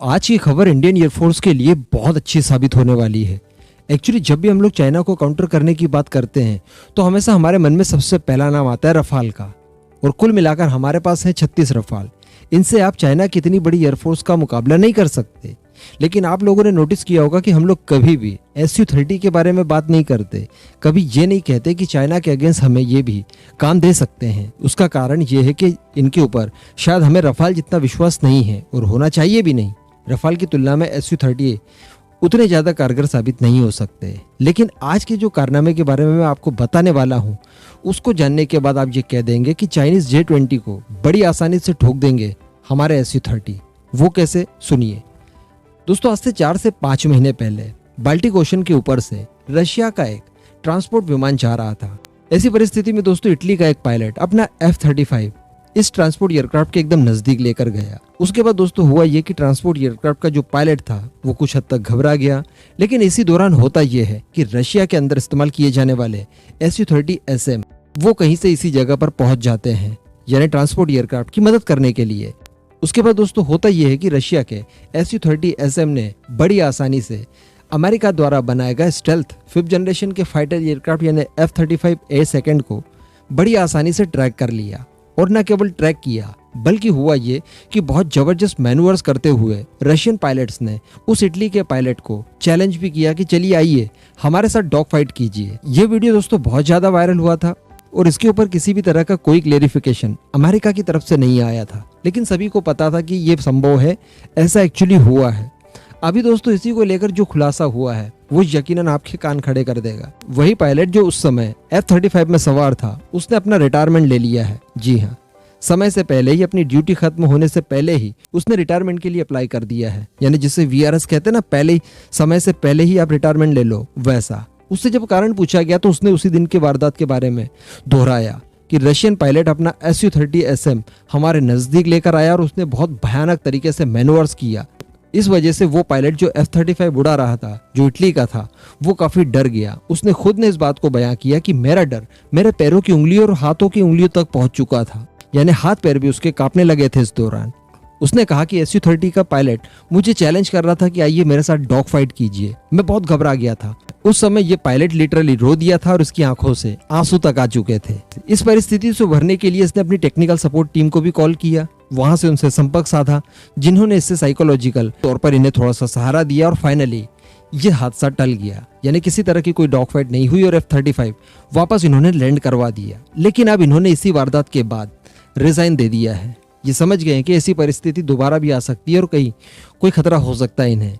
आज की खबर इंडियन एयरफोर्स के लिए बहुत अच्छी साबित होने वाली है। एक्चुअली जब भी हम लोग चाइना को काउंटर करने की बात करते हैं तो हमेशा हमारे मन में सबसे पहला नाम आता है रफाल का, और कुल मिलाकर हमारे पास है 36 रफाल। इनसे आप चाइना की इतनी बड़ी एयरफोर्स का मुकाबला नहीं कर सकते। लेकिन आप लोगों ने नोटिस किया होगा कि हम लोग कभी भी Su-30 के बारे में बात नहीं करते, कभी ये नहीं कहते कि चाइना के अगेंस्ट हमें ये भी काम दे सकते हैं। उसका कारण ये है कि इनके ऊपर शायद हमें रफाल जितना विश्वास नहीं है, और होना चाहिए भी नहीं। रफाल की तुलना में Su-30 उतने ज़्यादा कारगर साबित नहीं हो सकते। लेकिन आज के जो कारनामे के बारे में मैं आपको बताने वाला हूँ, उसको जानने के बाद आप ये कह देंगे कि चाइनीज J-20 को बड़ी आसानी से ठोक देंगे हमारे Su-30। वो कैसे, सुनिए दोस्तों। आज से 4 से 5 महीने पहले बाल्टिक ओशन के ऊपर से रशिया का एक ट्रांसपोर्ट विमान जा रहा था। ऐसी परिस्थिति में दोस्तों इटली का एक पायलट अपना F-35 इस ट्रांसपोर्ट एयरक्राफ्ट के एकदम नजदीक लेकर गया। उसके बाद दोस्तों हुआ ये कि ट्रांसपोर्ट एयरक्राफ्ट का जो पायलट था वो कुछ हद तक घबरा गया। लेकिन इसी दौरान होता यह है कि रशिया के अंदर इस्तेमाल किए जाने वाले Su-30 SM वो कहीं से इसी जगह पर पहुंच जाते हैं, यानी ट्रांसपोर्ट एयरक्राफ्ट की मदद करने के लिए। उसके बाद दोस्तों होता यह है कि रशिया के Su-30 SM ने बड़ी आसानी से अमेरिका द्वारा बनाए गए स्टेल्थ 5th जनरेशन के फाइटर एयरक्राफ्ट यानी F-35A को बड़ी आसानी से ट्रैक कर लिया। और न केवल ट्रैक किया, बल्कि हुआ ये कि बहुत जबरदस्त मैनूवर्स करते हुए रशियन पायलट्स ने उस इटली के पायलट को चैलेंज भी किया कि चलिए आइए हमारे साथ डॉग फाइट कीजिए। ये वीडियो दोस्तों बहुत ज्यादा वायरल हुआ था, और इसके ऊपर किसी भी तरह का कोई क्लेरिफिकेशन अमेरिका की तरफ से नहीं आया था। लेकिन सभी को पता था कि ये संभव है, ऐसा एक्चुअली हुआ है। अभी दोस्तों इसी को लेकर जो खुलासा हुआ है वो यकीनन आपके कान खड़े कर देगा। वही पायलट जो उस समय F-35 में सवार था, उसने अपना रिटायरमेंट ले लिया है। जी हाँ, समय से पहले ही, अपनी ड्यूटी खत्म होने से पहले ही उसने रिटायरमेंट के लिए अप्लाई कर दिया है। यानी जिसे VRS कहते हैं ना, पहले ही, समय से पहले ही आप रिटायरमेंट ले लो, वैसा। उससे जब कारण पूछा गया तो उसने उसी दिन की वारदात के बारे में दोहराया कि रशियन पायलट अपना Su-30 SM हमारे नजदीक लेकर आया और उसने बहुत भयानक तरीके से मैनूवर्स किया। इस वजह से वो पायलट जो F-35 उड़ा रहा था, जो इटली का था, वो काफी डर गया। उसने खुद ने इस बात को बयां किया कि मेरा डर मेरे पैरों की उंगलियों और हाथों की उंगलियों तक पहुंच चुका था, यानी हाथ पैर भी उसके कांपने लगे थे इस दौरान। उसने कहा कि Su-30 का पायलट मुझे चैलेंज कर रहा था कि आइए मेरे साथ डॉग फाइट कीजिए। मैं बहुत घबरा गया था। उस समय ये पायलट लिटरली रो दिया था और उसकी आंखों से आंसू तक आ चुके थे। इस परिस्थिति से उभरने के लिए इसने अपनी टेक्निकल सपोर्ट टीम को भी कॉल किया, वहां से उनसे संपर्क साधा, जिन्होंने इससे साइकोलॉजिकल तौर पर इन्हें थोड़ा सा सहारा दिया, और फाइनली ये हादसा टल गया। यानी किसी तरह की कोई डॉग फाइट नहीं हुई और F-35 वापस इन्होंने लैंड करवा दिया। लेकिन अब इन्होंने इसी वारदात के बाद रिजाइन दे दिया है। ये समझ गए कि ऐसी परिस्थिति दोबारा भी आ सकती है और कहीं कोई खतरा हो सकता है इन्हें।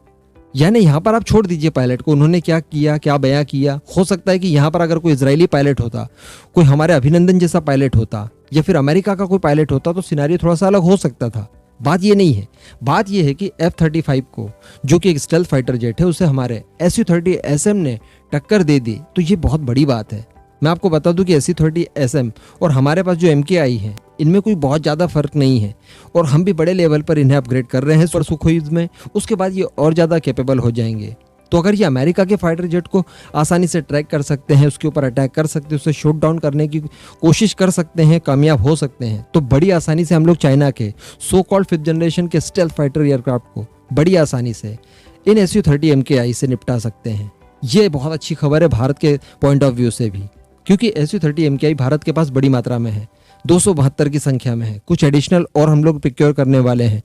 यानी यहाँ पर आप छोड़ दीजिए पायलट को, उन्होंने क्या किया, क्या बयां किया। हो सकता है कि यहाँ पर अगर कोई इजरायली पायलट होता, कोई हमारे अभिनंदन जैसा पायलट होता, या फिर अमेरिका का कोई पायलट होता, तो सिनेरियो थोड़ा सा अलग हो सकता था। बात ये नहीं है। बात ये है कि F-35 को, जो कि एक स्टेल्थ फाइटर जेट है, उसे हमारे Su-30 SM ने टक्कर दे दी, तो ये बहुत बड़ी बात है। मैं आपको बता दूं कि Su-30 SM और हमारे पास जो MKI है, इनमें कोई बहुत ज़्यादा फर्क नहीं है, और हम भी बड़े लेवल पर इन्हें अपग्रेड कर रहे हैं सुखोईज में। उसके बाद ये और ज़्यादा कैपेबल हो जाएंगे। तो अगर ये अमेरिका के फाइटर जेट को आसानी से ट्रैक कर सकते हैं, उसके ऊपर अटैक कर सकते हैं, उसे शूट डाउन करने की कोशिश कर सकते हैं, कामयाब हो सकते हैं, तो बड़ी आसानी से हम लोग चाइना के सो कॉल्ड 5th जनरेशन के स्टेल्थ फाइटर एयरक्राफ्ट को बड़ी आसानी से इन Su-30 MKI से निपटा सकते हैं। ये बहुत अच्छी खबर है भारत के पॉइंट ऑफ व्यू से भी, क्योंकि Su-30 MKI भारत के पास बड़ी मात्रा में है, 272 की संख्या में है। कुछ एडिशनल और हम लोग प्रोक्योर करने वाले हैं।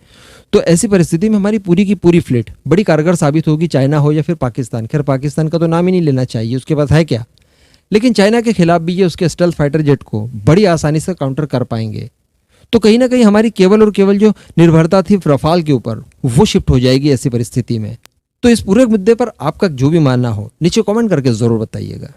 तो ऐसी परिस्थिति में हमारी पूरी की पूरी फ्लीट बड़ी कारगर साबित होगी, चाइना हो या फिर पाकिस्तान। खैर, पाकिस्तान का तो नाम ही नहीं लेना चाहिए, उसके पास है क्या। लेकिन चाइना के खिलाफ भी ये उसके स्टेल्थ फाइटर जेट को बड़ी आसानी से काउंटर कर पाएंगे। तो कहीं ना कहीं हमारी केवल और केवल जो निर्भरता थी रफाल के ऊपर, वो शिफ्ट हो जाएगी ऐसी परिस्थिति में। तो इस पूरे मुद्दे पर आपका जो भी मानना हो, नीचे कमेंट करके जरूर बताइएगा।